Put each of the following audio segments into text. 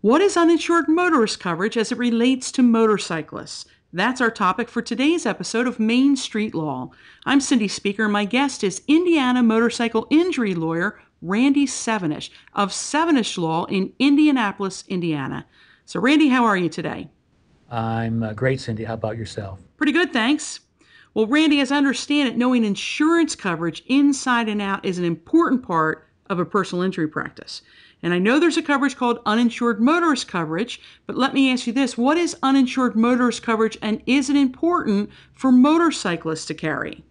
What is uninsured motorist coverage as it relates to motorcyclists? That's our topic for today's episode of Main Street Law. I'm Cindy Speaker, and my guest is Indiana motorcycle injury lawyer Randy Sevenish of Sevenish Law in Indianapolis, Indiana. So, Randy, how are you today? I'm great, Cindy. How about yourself? Pretty good, thanks. Well, Randy, as I understand it, knowing insurance coverage inside and out is an important part of a personal injury practice. And I know there's a coverage called uninsured motorist coverage, but let me ask you this. What is uninsured motorist coverage, and is it important for motorcyclists to carry?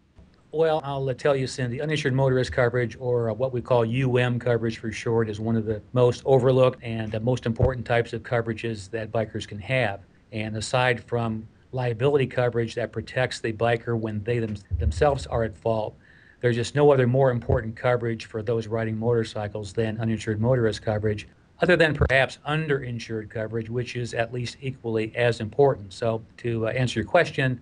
Well, I'll tell you, Cindy, uninsured motorist coverage, or what we call coverage for short, is one of the most overlooked and most important types of coverages that bikers can have. And aside from liability coverage that protects the biker when they themselves are at fault, there's just no other more important coverage for those riding motorcycles than uninsured motorist coverage, other than perhaps underinsured coverage, which is at least equally as important. So, to answer your question,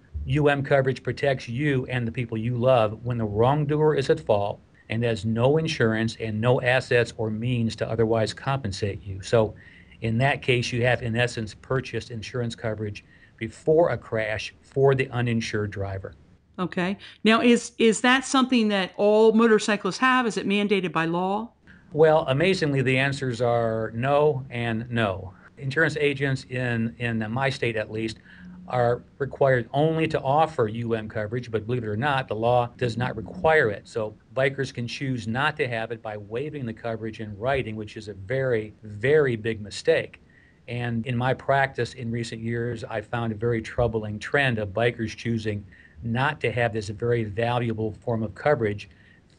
coverage protects you and the people you love when the wrongdoer is at fault and has no insurance and no assets or means to otherwise compensate you. So, in that case, you have, in essence, purchased insurance coverage before a crash for the uninsured driver. Okay. Now, is that something that all motorcyclists have? Is it mandated by law? Well, amazingly, the answers are no and no. Insurance agents in my state, at least, are required only to offer coverage, but believe it or not, the law does not require it. So bikers can choose not to have it by waiving the coverage in writing, which is a very, very big mistake. And in my practice in recent years, I found a very troubling trend of bikers choosing not to have this very valuable form of coverage,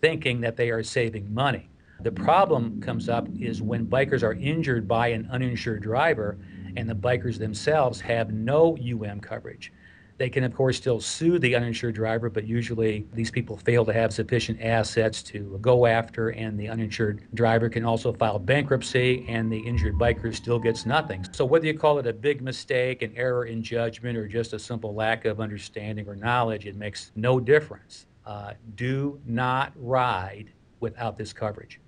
thinking that they are saving money. The problem comes up is when bikers are injured by an uninsured driver and the bikers themselves have no coverage. They can, of course, still sue the uninsured driver, but usually these people fail to have sufficient assets to go after, and the uninsured driver can also file bankruptcy, and the injured biker still gets nothing. So whether you call it a big mistake, an error in judgment, or just a simple lack of understanding or knowledge, it makes no difference. Do not ride without this coverage.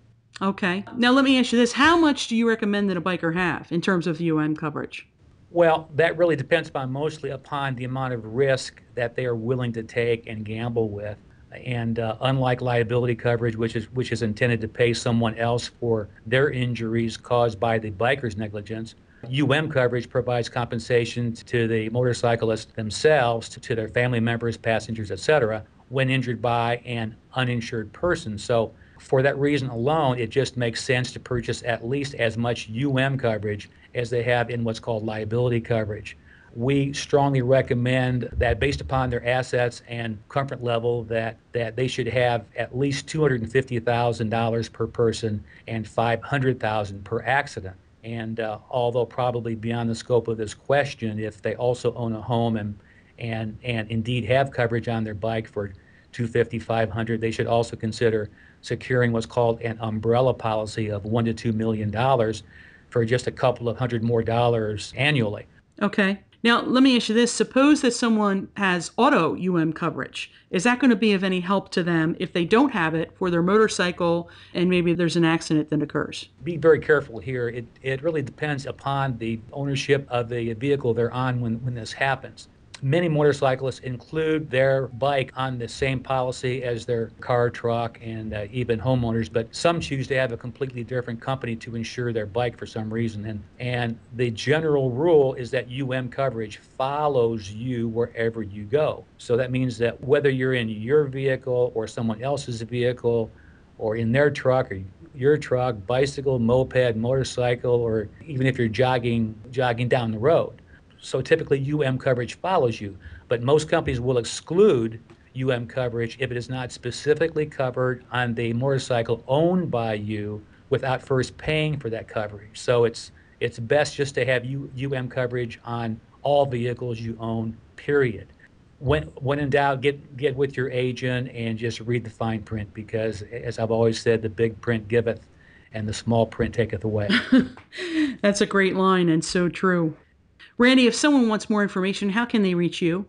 Okay. Now, let me ask you this. How much do you recommend that a biker have in terms of coverage? Well, that really depends mostly upon the amount of risk that they are willing to take and gamble with. And unlike liability coverage, which is intended to pay someone else for their injuries caused by the biker's negligence, coverage provides compensation to the motorcyclists themselves, to their family members, passengers, etc., when injured by an uninsured person. So for that reason alone, it just makes sense to purchase at least as much coverage as they have in what's called liability coverage. We strongly recommend that, based upon their assets and comfort level, that they should have at least $250,000 per person and $500,000 per accident. And although probably beyond the scope of this question, if they also own a home and indeed have coverage on their bike for 250, 500, they should also consider securing what's called an umbrella policy of $1 to $2 million for just a couple of hundred more dollars annually. Okay. Now, let me ask you this. Suppose that someone has auto coverage. Is that going to be of any help to them if they don't have it for their motorcycle and maybe there's an accident that occurs? Be very careful here. It really depends upon the ownership of the vehicle they're on when this happens. Many motorcyclists include their bike on the same policy as their car, truck, and even homeowners, but some choose to have a completely different company to insure their bike for some reason. And the general rule is that coverage follows you wherever you go. So that means that whether you're in your vehicle or someone else's vehicle, or in their truck or your truck, bicycle, moped, motorcycle, or even if you're jogging down the road. So typically coverage follows you, but most companies will exclude coverage if it is not specifically covered on the motorcycle owned by you without first paying for that coverage. So it's best just to have coverage on all vehicles you own, period. When in doubt, get with your agent and just read the fine print, because, as I've always said, the big print giveth and the small print taketh away. That's a great line and so true. Randy, if someone wants more information, how can they reach you?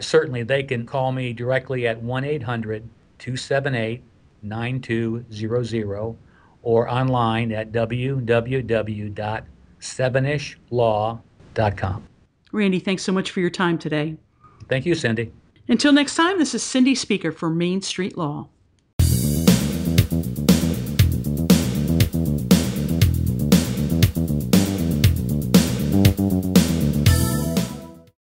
Certainly, they can call me directly at 1-800-278-9200 or online at www.sevenish, 7ishlaw.com. Randy, thanks so much for your time today. Thank you, Cindy. Until next time, this is Cindy Speaker for Main Street Law.